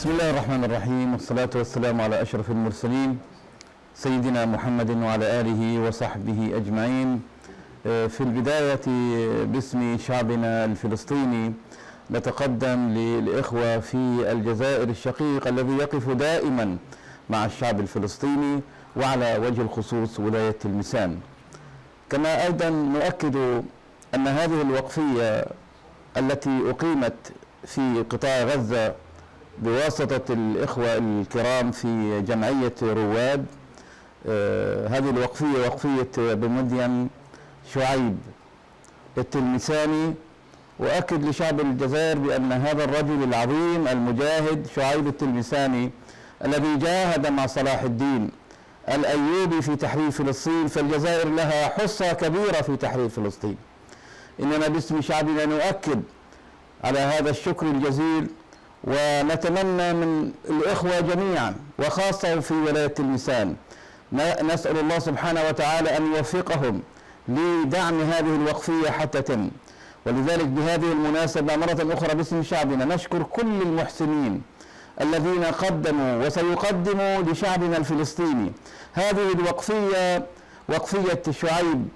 بسم الله الرحمن الرحيم، والصلاة والسلام على أشرف المرسلين سيدنا محمد وعلى آله وصحبه أجمعين. في البداية باسم شعبنا الفلسطيني نتقدم للإخوة في الجزائر الشقيق الذي يقف دائما مع الشعب الفلسطيني وعلى وجه الخصوص ولاية تلمسان. كما أيضا نؤكد أن هذه الوقفية التي أقيمت في قطاع غزة بواسطة الإخوة الكرام في جمعية رواد، هذه الوقفية وقفية بمدين شعيب التلمساني، وأكد لشعب الجزائر بأن هذا الرجل العظيم المجاهد شعيب التلمساني الذي جاهد مع صلاح الدين الأيوبي في تحرير فلسطين، فالجزائر لها حصة كبيرة في تحرير فلسطين. إننا باسم شعبنا نؤكد على هذا الشكر الجزيل، ونتمنى من الإخوة جميعا وخاصة في ولاية تلمسان نسأل الله سبحانه وتعالى أن يوفقهم لدعم هذه الوقفية حتى تتم. ولذلك بهذه المناسبة مرة أخرى باسم شعبنا نشكر كل المحسنين الذين قدموا وسيقدموا لشعبنا الفلسطيني هذه الوقفية، وقفية شعيب.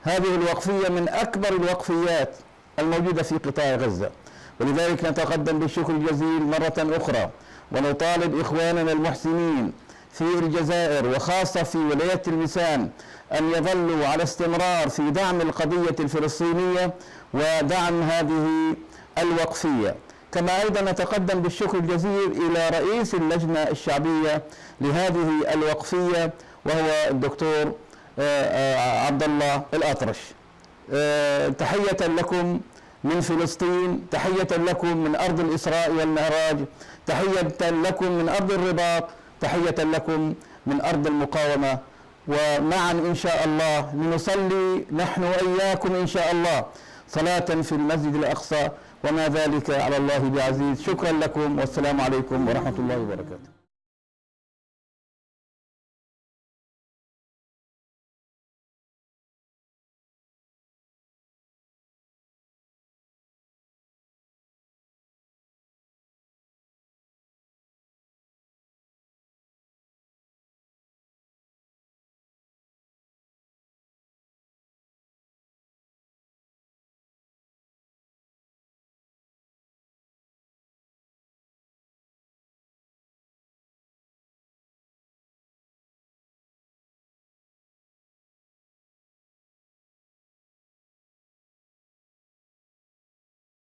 هذه الوقفية من أكبر الوقفيات الموجودة في قطاع غزة، ولذلك نتقدم بالشكر الجزيل مرة أخرى، ونطالب إخواننا المحسنين في الجزائر وخاصة في ولاية تلمسان أن يظلوا على استمرار في دعم القضية الفلسطينية ودعم هذه الوقفية. كما أيضا نتقدم بالشكر الجزيل إلى رئيس اللجنة الشعبية لهذه الوقفية وهو الدكتور عبد الله الأطرش. تحية لكم من فلسطين، تحية لكم من أرض الإسراء والمعراج، تحية لكم من أرض الرباط، تحية لكم من أرض المقاومة. ومعا إن شاء الله لنصلي نحن وإياكم إن شاء الله صلاة في المسجد الأقصى، وما ذلك على الله بعزيز. شكرا لكم، والسلام عليكم ورحمة الله وبركاته.